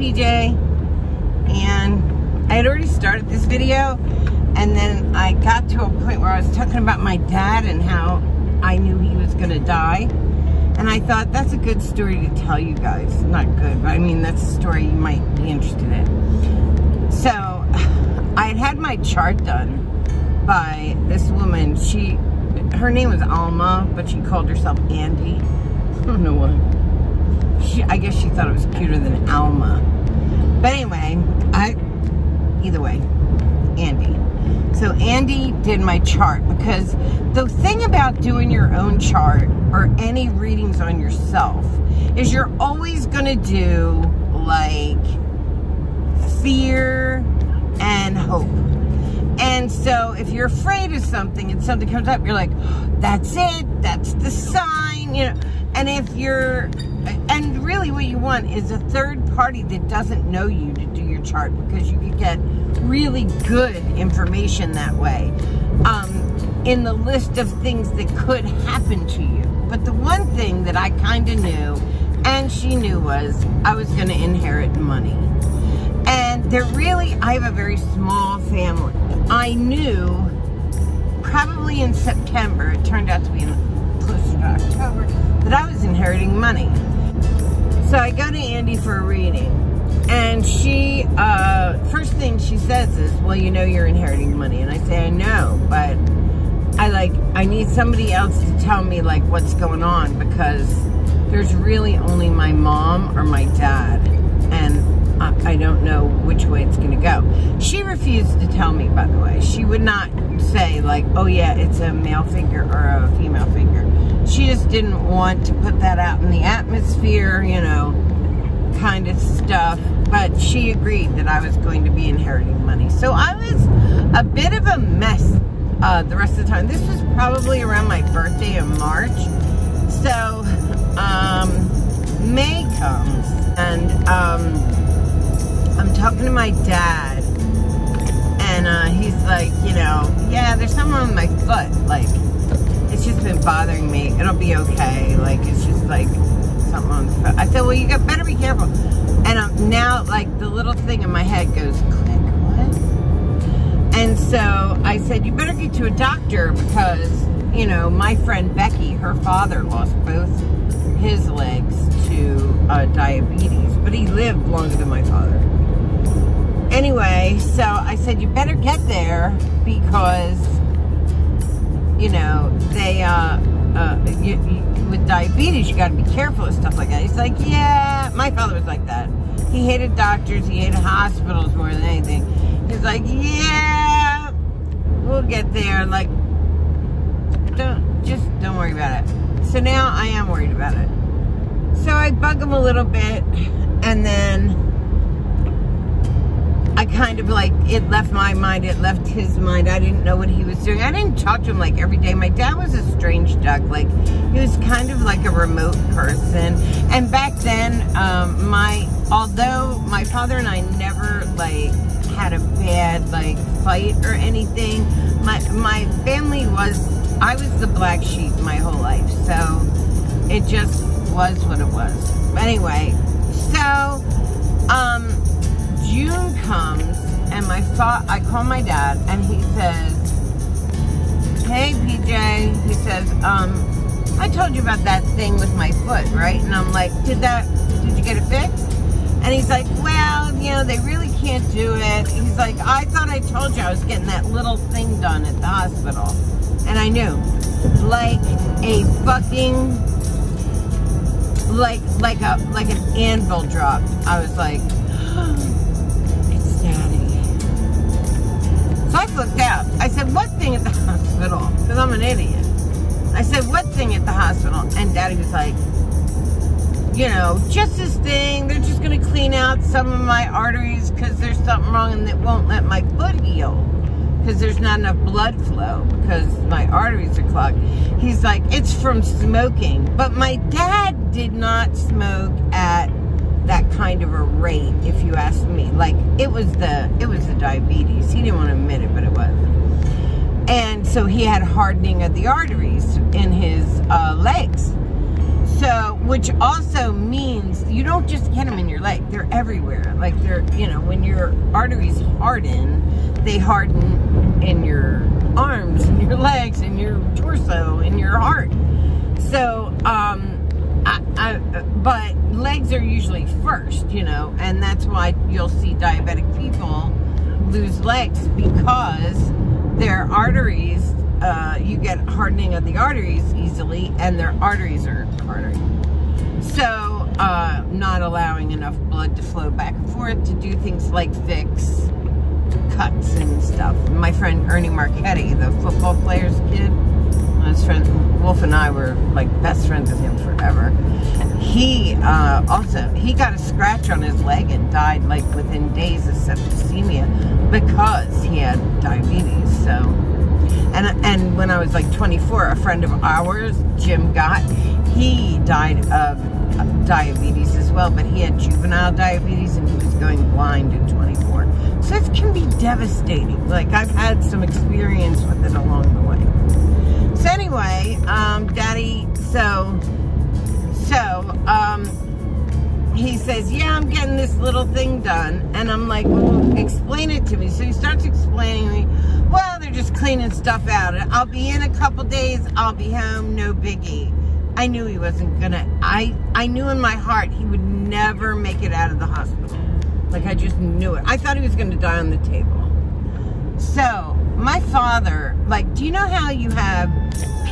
PJ, and I had already started this video, and then I got to a point where I was talking about my dad and how I knew he was going to die, and I thought that's a good story to tell you guys. Not good, but I mean that's a story you might be interested in. So I had my chart done by this woman. Her name was Alma, but she called herself Andy. I don't know why. I guess she thought it was cuter than Alma. But anyway, either way, Andy. So Andy did my chart, because the thing about doing your own chart or any readings on yourself is you're always going to do like fear and hope. And so if you're afraid of something and something comes up, you're like, oh, that's it, that's the sign, you know. And really what you want is a third party that doesn't know you to do your chart, because you could get really good information that way in the list of things that could happen to you. But the one thing that I kind of knew, and she knew, was I was going to inherit money. And I have a very small family. I knew probably in September, it turned out to be closer to October, that I was inheriting money. So I go to Andy for a reading, and she, first thing she says is, well, you know you're inheriting money. And I say, I know, but I need somebody else to tell me like what's going on, because there's really only my mom or my dad, and I don't know which way it's going to go. She refused to tell me, by the way. She would not say like, oh yeah, it's a male figure or a female figure. She just didn't want to put that out in the atmosphere, you know, kind of stuff. But she agreed that I was going to be inheriting money. So I was a bit of a mess the rest of the time. This was probably around my birthday in March. So May comes, and I'm talking to my dad, and he's like, you know, yeah, there's something on my foot, like, it's just been bothering me, it'll be okay, like, it's just like something on the foot. I said, well, you better be careful. And now, like, the little thing in my head goes, click, what? And so I said, you better get to a doctor, because, you know, my friend Becky, her father lost both his legs to diabetes, but he lived longer than my father. Anyway, so I said, you better get there, because, you know, they, with diabetes, you gotta be careful with stuff like that. He's like, yeah, my father was like that. He hated doctors, he hated hospitals more than anything. He's like, yeah, we'll get there. Like, don't worry about it. So now I am worried about it. So I bug him a little bit, and then I kind of like, it left my mind, it left his mind. I didn't know what he was doing. I didn't talk to him like every day. My dad was a strange duck. Like, he was kind of like a remote person. And back then, although my father and I never like had a bad like fight or anything, my family I was the black sheep my whole life. So it just was what it was. But anyway, so June comes, and I call my dad, and he says, hey PJ, he says, I told you about that thing with my foot, right? And I'm like, did you get it fixed? And he's like, well, you know, they really can't do it. He's like, I thought I told you I was getting that little thing done at the hospital. And I knew, like a fucking, like an anvil drop. I was like, it's Daddy. So I flipped out. I said, what thing at the hospital? Because I'm an idiot. I said, what thing at the hospital? And Daddy was like, you know, just this thing. They're just going to clean out some of my arteries because there's something wrong, and it won't let my foot heal because there's not enough blood flow because my arteries are clogged. He's like, it's from smoking. But my dad did not smoke at that kind of a rate, if you ask me. Like, it was the diabetes. He didn't want to admit it, but it was. And so he had hardening of the arteries in his legs. So, which also means you don't just get them in your leg. They're everywhere. Like they're, you know, when your arteries harden, they harden in your arms, in your legs, in your torso, in your heart. So, but legs are usually first, you know, and that's why you'll see diabetic people lose legs, because their arteries, you get hardening of the arteries easily, and their arteries are harder. So, not allowing enough blood to flow back and forth to do things like fix cuts and stuff. My friend Ernie Marchetti, the football player's kid, his friend Wolf and I were like best friends with him forever. He he got a scratch on his leg and died like within days of septicemia because he had diabetes. So, and when I was like 24, a friend of ours, Jim Gott, he died of diabetes as well, but he had juvenile diabetes and he was going blind at 24. So it can be devastating. Like, I've had some experience with it along the way. So anyway, Daddy, he says, yeah, I'm getting this little thing done. And I'm like, well, explain it to me. So he starts explaining to me, well, they're just cleaning stuff out. I'll be in a couple days. I'll be home. No biggie. I knew he wasn't gonna, I knew in my heart he would never make it out of the hospital. Like, I just knew it. I thought he was gonna die on the table. So, my father, like, do you know how you have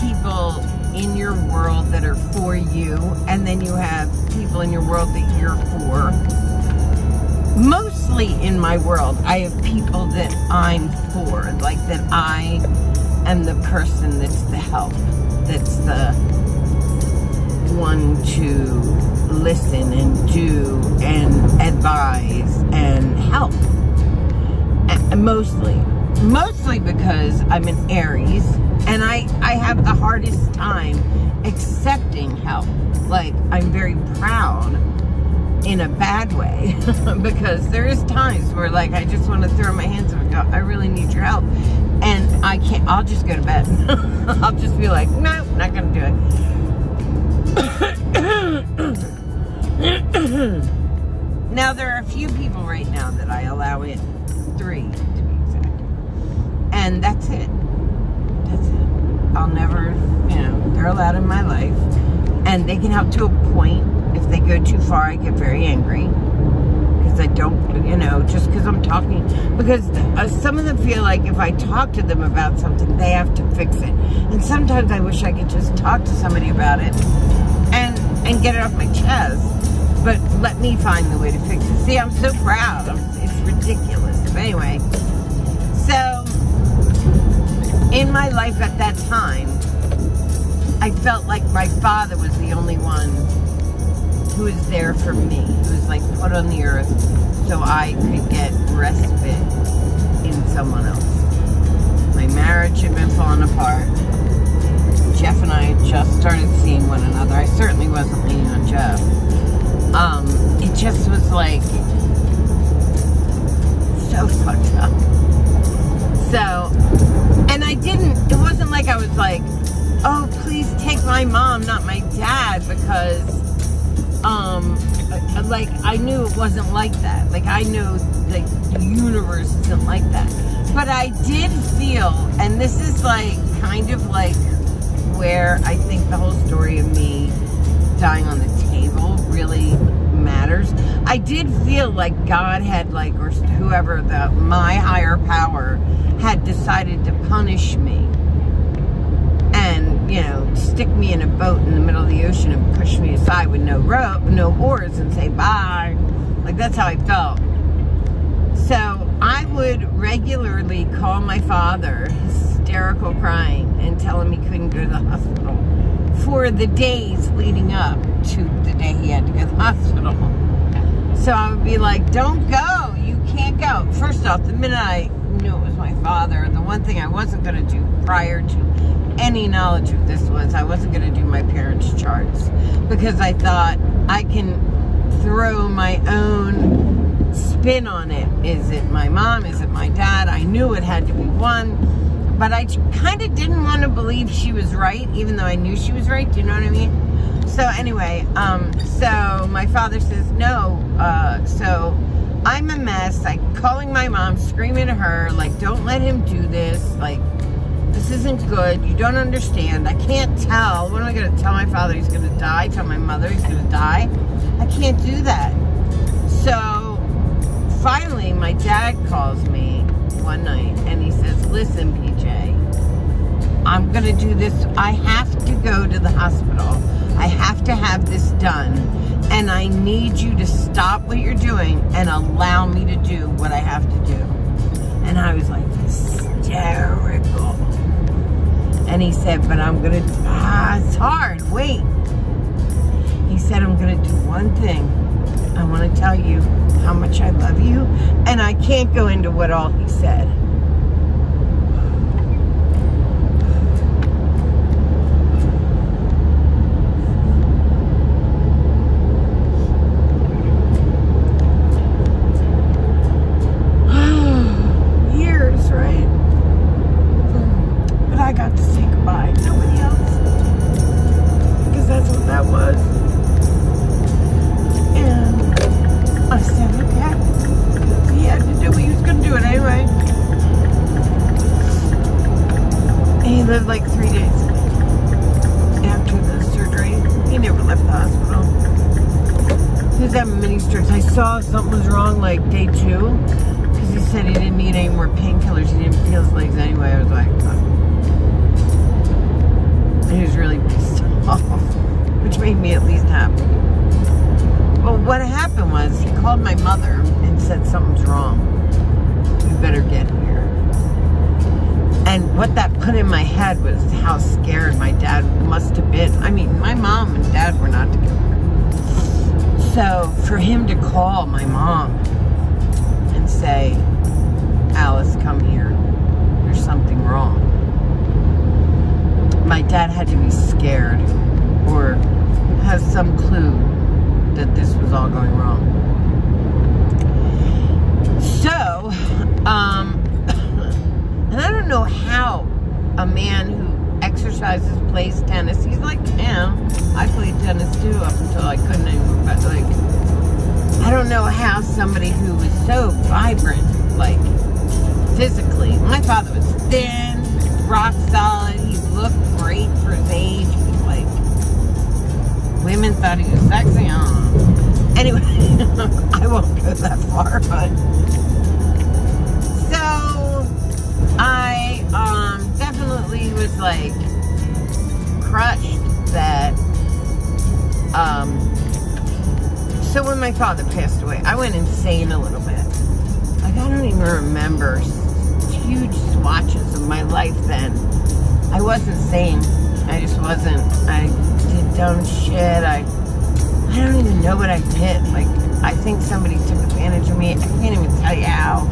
people in your world that are for you, and then you have people in your world that you're for? Mostly in my world, I have people that I'm for, like that I am the person that's the help, that's the one to listen and do and advise and help. And mostly because I'm an Aries, and I have the hardest time accepting help. Like, I'm very proud in a bad way because there is times where, like, I just want to throw my hands up and go, I really need your help, and I can't. I'll just go to bed. I'll just be like, no, not gonna do it. Now, there are a few people right now that I allow in, 3 to be exact, and that's it. That's it. I'll never, you know, they're allowed in my life, and they can help to a point. If they go too far, I get very angry, because I don't, you know, just because I'm talking, because some of them feel like if I talk to them about something, they have to fix it, and sometimes I wish I could just talk to somebody about it and get it off my chest, but let me find the way to fix it. See, I'm so proud. It's ridiculous. But anyway, so in my life at that time, I felt like my father was the only one who was there for me, who was like put on the earth so I could get respite in someone else. My marriage had been falling apart. Jeff and I had just started seeing one another. I certainly wasn't leaning on Jeff. It just was like so fucked up. So, and it wasn't like I was like, oh, please take my mom, not my dad, because, like, I knew it wasn't like that. Like, I know, like, the universe isn't like that. But I did feel, and this is, like, kind of, like, where I think the whole story of me dying on the table really matters. I did feel like God had, like, or whoever, my higher power had decided to punish me and, you know, stick me in a boat in the middle of the ocean and push me aside with no rope, no oars, and say bye. Like, that's how I felt. So I would regularly call my father, hysterical crying, and tell him he couldn't go to the hospital for the days leading up to the day he had to go to the hospital. So I would be like, don't go, you can't go. First off, the minute I knew it was my father, the one thing I wasn't going to do prior to any knowledge of this was I wasn't going to do my parents' charts, because I thought I can throw my own spin on it. Is it my mom? Is it my dad? I knew it had to be one, but I kind of didn't want to believe she was right, even though I knew she was right. Do you know what I mean? So anyway, so my father says no. So I'm a mess. Like calling my mom, screaming at her, like, don't let him do this. Like, this isn't good. You don't understand. I can't tell. What am I going to tell my father he's going to die? Tell my mother he's going to die? I can't do that. So finally, my dad calls me one night and he says, listen, PJ, I'm going to do this. I have to go to the hospital. I have to have this done. And I need you to stop what you're doing and allow me to do what I have to do. And I was like, hysterical. And he said, but I'm going to, it's hard, wait. He said, I'm going to do one thing. I want to tell you how much I love you. And I can't go into what all he said. lived like 3 days after the surgery. He never left the hospital. He was having mini strokes. I saw something was wrong like day 2 because he said he didn't need any more painkillers. He didn't feel his legs anyway. I was like, he was really pissed off, which made me at least happy. Well, what happened was he called my mother and said something's wrong. You better get here. And what that put in my head was how scared my dad must have been. I mean, my mom and dad were not together. So for him to call my mom and say, Alice, come here. There's something wrong. My dad had to be scared or have some clue that this was all going wrong. So, and I don't know how a man who exercises, plays tennis, he's like, yeah, I played tennis too up until I couldn't anymore, but like, I don't know how somebody who was so vibrant, like, physically, my father was thin, rock solid, he looked great for his age, he was like, women thought he was sexy, Anyway, I won't go that far, but, so, I, definitely was, like, crushed that, so when my father passed away, I went insane a little bit. Like, I don't even remember huge swatches of my life then. I wasn't sane. I just wasn't. I did dumb shit. I don't even know what I did. Like, I think somebody took advantage of me. I can't even tell you how.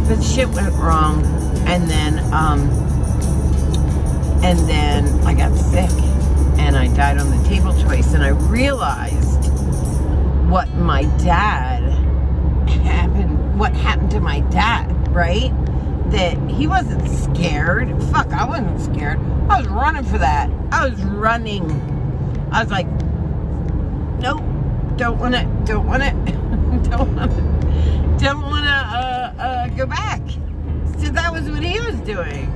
But shit went wrong. And then I got sick. And I died on the table twice. And I realized what happened to my dad, right? That he wasn't scared. Fuck, I wasn't scared. I was running for that. I was running. I was like, nope, don't want to go back. So that was what he was doing.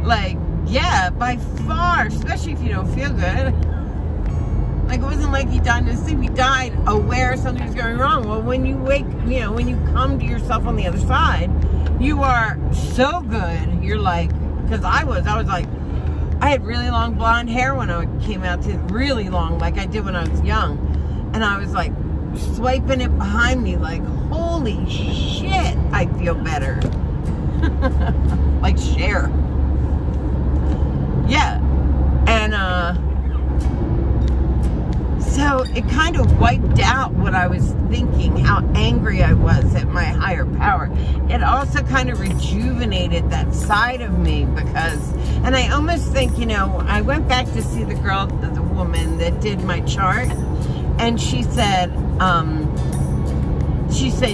Like, yeah, by far, especially if you don't feel good. Like, it wasn't like he died in his sleep. He died aware something was going wrong. Well, when you wake, when you come to yourself on the other side, you are so good. You're like, because I was like, I had really long blonde hair when I came out to really long, like I did when I was young. And I was like, swiping it behind me, like, holy shit, I feel better. Like Cher. Yeah. And, so it kind of wiped out what I was thinking, how angry I was at my higher power. It also kind of rejuvenated that side of me because, and I almost think, I went back to see the woman that did my chart, and she said,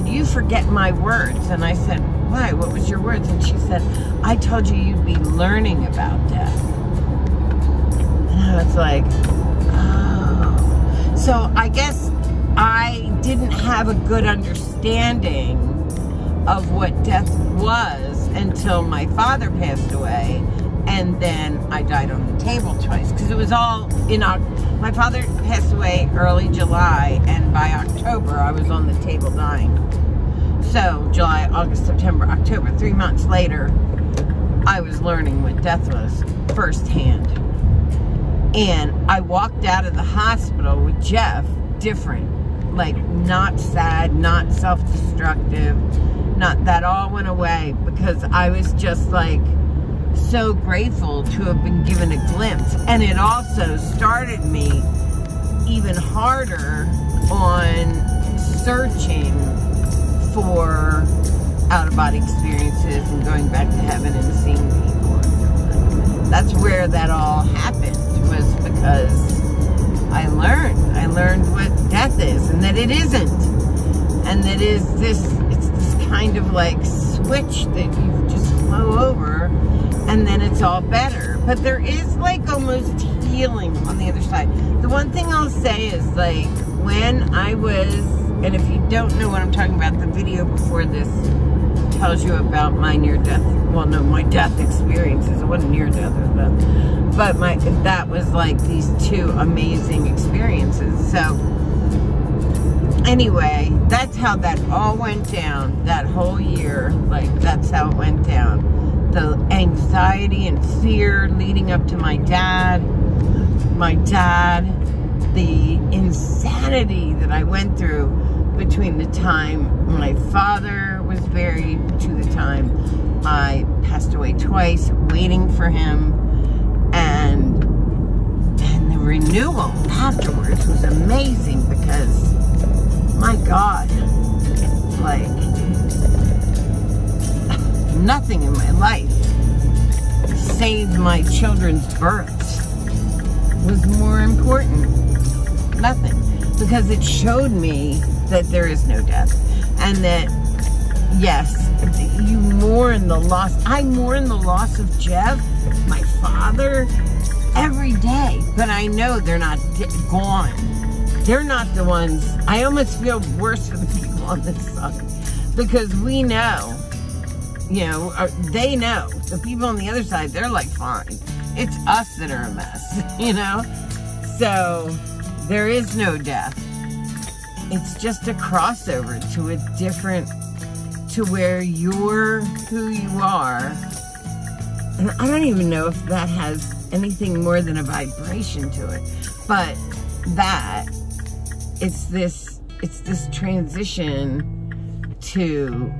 you forget my words. And I said, why? What was your words? And she said, I told you you'd be learning about death. And I was like, Oh. So I guess I didn't have a good understanding of what death was until my father passed away, and then I died on the table twice, because it was all in my father passed away early July, and by October I was on the table dying. So July, August, September, October, 3 months later, I was learning what death was firsthand. And I walked out of the hospital with Jeff different, like not sad, not self-destructive, not, that all went away, because I was just like so grateful to have been given a glimpse. And it also started me even harder on searching for out-of-body experiences and going back to heaven and seeing people. That's where that all happened, was because I learned what death is, and that it isn't, and that it's this kind of like switch that you just flow over, and then it's all better. But there is like almost healing on the other side. The one thing I'll say is, like, when I was, and if you don't know what I'm talking about, the video before this tells you about my near-death, well, no, my death experiences. It wasn't near-death, but that was like these two amazing experiences. So anyway, that's how that all went down, that whole year. Like, that's how it went down. The anxiety and fear leading up to my dad, the insanity that I went through between the time my father was buried to the time I passed away twice, waiting for him, and the renewal afterwards was amazing, because my God, like, nothing in my life save my children's births was more important. Nothing. Because it showed me that there is no death. And that, yes, you mourn the loss. I mourn the loss of Jeff, my father, every day. But I know they're not gone. They're not the ones. I almost feel worse for the people on this side. Because we know, you know, they know. The people on the other side, they're like, fine. It's us that are a mess, you know? So, there is no death. It's just a crossover to a different, to where you're who you are. And I don't even know if that has anything more than a vibration to it. But that, it's this transition to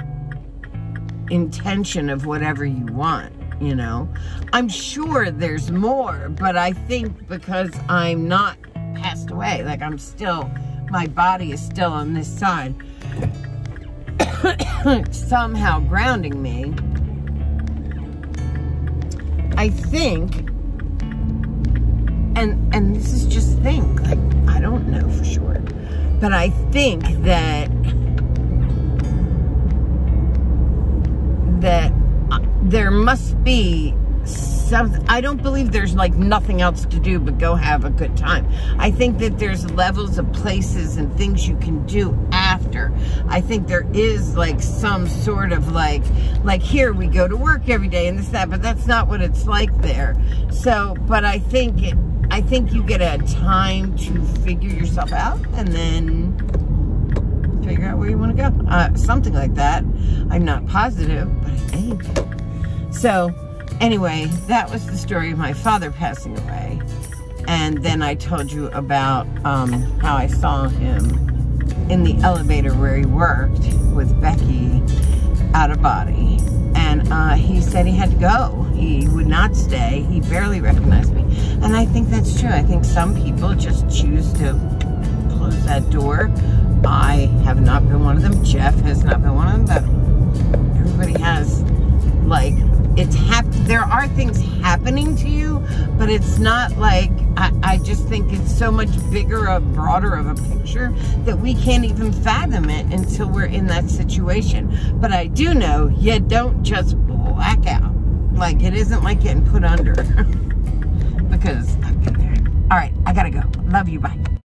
intention of whatever you want, you know. I'm sure there's more, but I think because I'm not passed away, like I'm still, my body is still on this side, somehow grounding me. I think, and this is just think, like, I don't know for sure, but I think that there must be something. I don't believe there's like nothing else to do but go have a good time. I think that there's levels of places and things you can do after. I think there is like some sort of like here we go to work every day and this, that, but that's not what it's like there. So, but I think you get a time to figure yourself out and then figure out where you want to go. Something like that. I'm not positive, but I think. So, anyway, that was the story of my father passing away. And then I told you about how I saw him in the elevator where he worked with Becky, out of body. And he said he had to go. He would not stay. He barely recognized me. And I think that's true. I think some people just choose to close that door. I have not been one of them. Jeff has not been one of them. But everybody has, like, there are things happening to you, but it's not like, I just think it's so much bigger, broader of a picture that we can't even fathom it until we're in that situation. But I do know you don't just black out. Like, it isn't like getting put under. Because I've been there. All right, I gotta go. Love you. Bye.